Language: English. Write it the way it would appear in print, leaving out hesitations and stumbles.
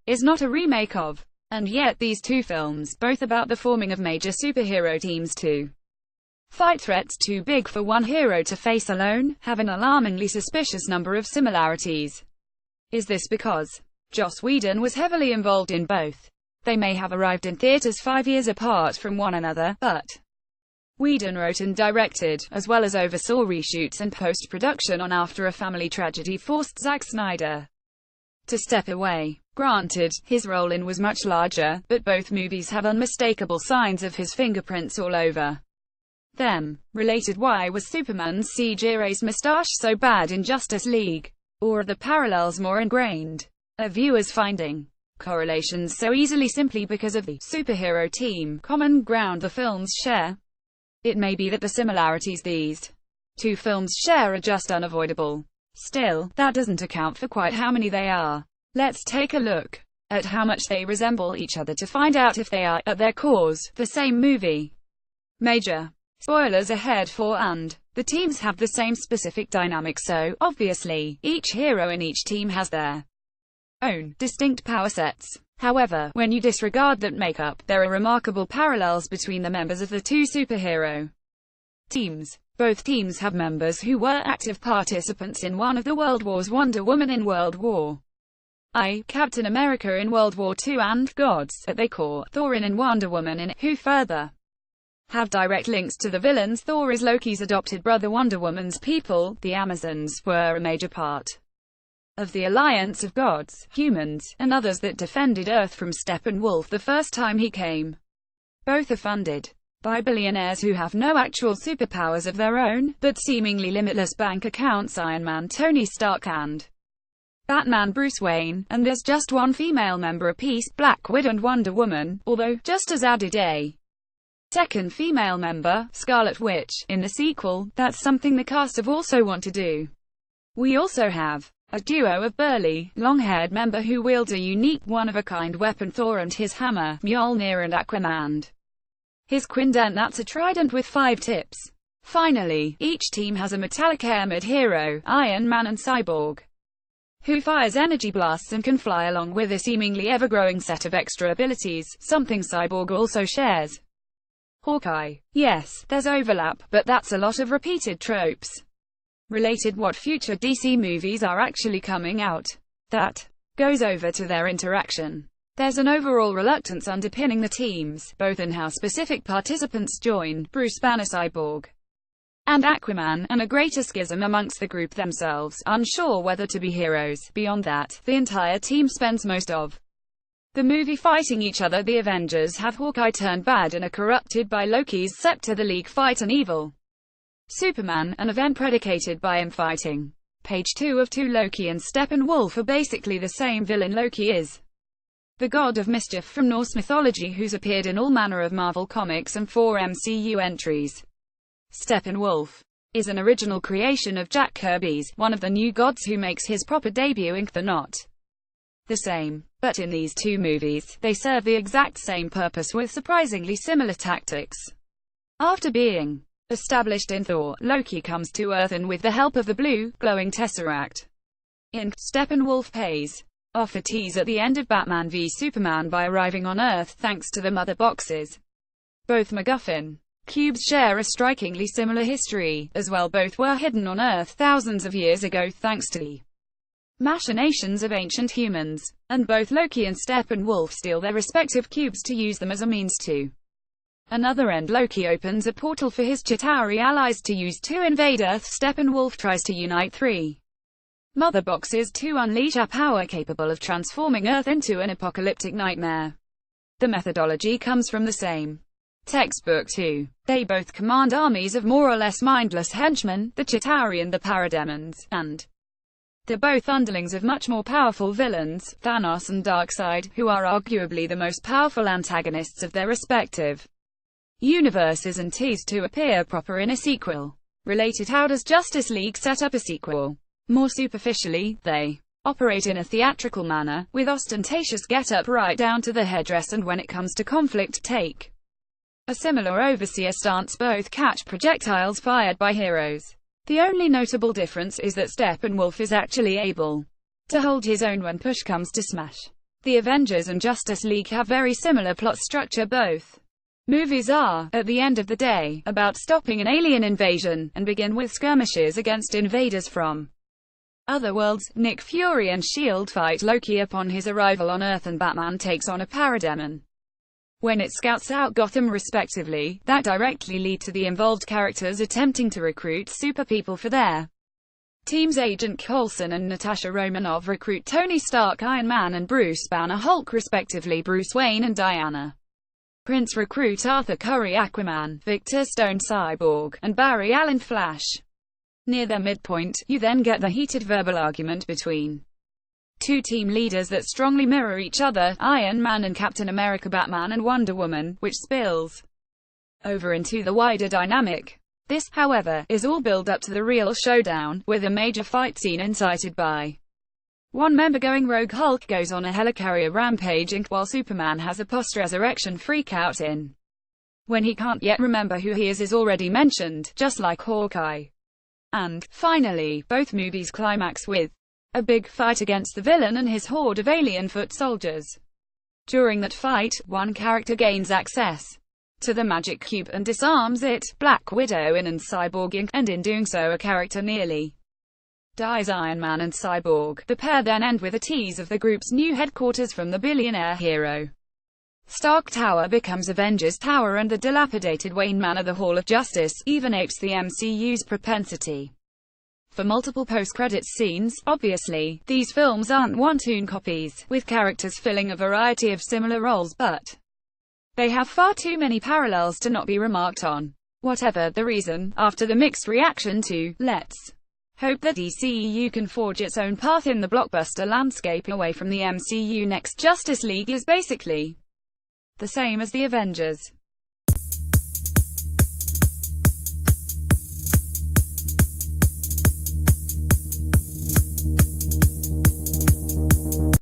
is not a remake of. And yet these two films, both about the forming of major superhero teams to fight threats too big for one hero to face alone, have an alarmingly suspicious number of similarities. Is this because Joss Whedon was heavily involved in both? They may have arrived in theaters 5 years apart from one another, but Whedon wrote and directed, as well as oversaw reshoots and post-production on After a Family Tragedy forced Zack Snyder to step away. Granted, his role in was much larger, but both movies have unmistakable signs of his fingerprints all over them. Related, why was Superman's CGI's moustache so bad in Justice League? Or are the parallels more ingrained? Are viewers finding correlations so easily simply because of the superhero team common ground the films share? It may be that the similarities these two films share are just unavoidable. Still, that doesn't account for quite how many they are. Let's take a look at how much they resemble each other to find out if they are, at their cores, the same movie. Major spoilers ahead for and the teams have the same specific dynamic, so, obviously, each hero in each team has their own distinct power sets. However, when you disregard that makeup, there are remarkable parallels between the members of the two superhero teams. Both teams have members who were active participants in one of the World Wars: Wonder Woman in World War I, Captain America in World War II, and gods, at their core, Thor in and Wonder Woman in, who further have direct links to the villains. Thor is Loki's adopted brother. Wonder Woman's people, the Amazons, were a major part of the alliance of gods, humans, and others that defended Earth from Steppenwolf the first time he came. Both are funded by billionaires who have no actual superpowers of their own, but seemingly limitless bank accounts: Iron Man Tony Stark and Batman Bruce Wayne, and there's just one female member apiece, Black Widow and Wonder Woman, although, just as added a second female member, Scarlet Witch, in the sequel. That's something the cast have also want to do. We also have a duo of burly, long-haired member who wields a unique, one-of-a-kind weapon: Thor and his hammer, Mjolnir and Aquaman his quindent, that's a trident with 5 tips. Finally, each team has a metallic armored hero, Iron Man and Cyborg, who fires energy blasts and can fly, along with a seemingly ever-growing set of extra abilities, something Cyborg also shares. Hawkeye. Yes, there's overlap, but that's a lot of repeated tropes. Related, what future DC movies are actually coming out? That goes over to their interaction. There's an overall reluctance underpinning the teams, both in how specific participants join, Bruce Banner, Cyborg, and Aquaman, and a greater schism amongst the group themselves, unsure whether to be heroes. Beyond that, the entire team spends most of the movie fighting each other. The Avengers have Hawkeye turned bad and are corrupted by Loki's scepter. The League fight an evil Superman, an event predicated by him fighting. Page 2 of 2. Loki and Steppenwolf are basically the same villain. Loki is the god of mischief from Norse mythology who's appeared in all manner of Marvel comics and 4 MCU entries. Steppenwolf is an original creation of Jack Kirby's, one of the new gods who makes his proper debut in. They're not the same, but in these two movies, they serve the exact same purpose with surprisingly similar tactics. After being established in Thor, Loki comes to Earth and with the help of the blue, glowing Tesseract in Steppenwolf pays off a tease at the end of Batman v Superman by arriving on Earth thanks to the mother boxes. Both MacGuffin cubes share a strikingly similar history, as well. Both were hidden on Earth thousands of years ago thanks to the machinations of ancient humans, and both Loki and Steppenwolf steal their respective cubes to use them as a means to another end. Loki opens a portal for his Chitauri allies to use to invade Earth. Steppenwolf tries to unite 3 mother boxes to unleash a power capable of transforming Earth into an apocalyptic nightmare. The methodology comes from the same textbook too. They both command armies of more or less mindless henchmen, the Chitauri and the Parademons, and they're both underlings of much more powerful villains, Thanos and Darkseid, who are arguably the most powerful antagonists of their respective universes and teased to appear proper in a sequel. Related, how does Justice League set up a sequel? More superficially, they operate in a theatrical manner, with ostentatious get-up right down to the headdress, and when it comes to conflict, take a similar overseer stance. Both catch projectiles fired by heroes. The only notable difference is that Steppenwolf is actually able to hold his own when push comes to smash. The Avengers and Justice League have very similar plot structure. Both movies are, at the end of the day, about stopping an alien invasion, and begin with skirmishes against invaders from other worlds. Nick Fury and S.H.I.E.L.D. fight Loki upon his arrival on Earth, and Batman takes on a parademon when it scouts out Gotham respectively, that directly lead to the involved characters attempting to recruit super people for their teams. Agent Coulson and Natasha Romanoff recruit Tony Stark Iron Man and Bruce Banner Hulk respectively. Bruce Wayne and Diana Prince recruit Arthur Curry Aquaman, Victor Stone Cyborg, and Barry Allen Flash. Near their midpoint, you then get the heated verbal argument between two team leaders that strongly mirror each other, Iron Man and Captain America, Batman and Wonder Woman, which spills over into the wider dynamic. This, however, is all build up to the real showdown, with a major fight scene incited by one member going rogue. Hulk goes on a helicarrier rampage, while Superman has a post-resurrection freak-out in when he can't yet remember who he is already mentioned, just like Hawkeye. And, finally, both movies climax with a big fight against the villain and his horde of alien foot soldiers. During that fight, one character gains access to the magic cube and disarms it, Black Widow and Cyborg Inc., and in doing so a character nearly dies, Iron Man and Cyborg. The pair then end with a tease of the group's new headquarters from the billionaire hero. Stark Tower becomes Avengers Tower, and the dilapidated Wayne Manor the Hall of Justice, even apes the MCU's propensity for multiple post-credits scenes. Obviously, these films aren't one-tune copies, with characters filling a variety of similar roles, but they have far too many parallels to not be remarked on. Whatever the reason, after the mixed reaction to Let's hope that DCEU can forge its own path in the blockbuster landscape away from the MCU next, Justice League is basically the same as the Avengers.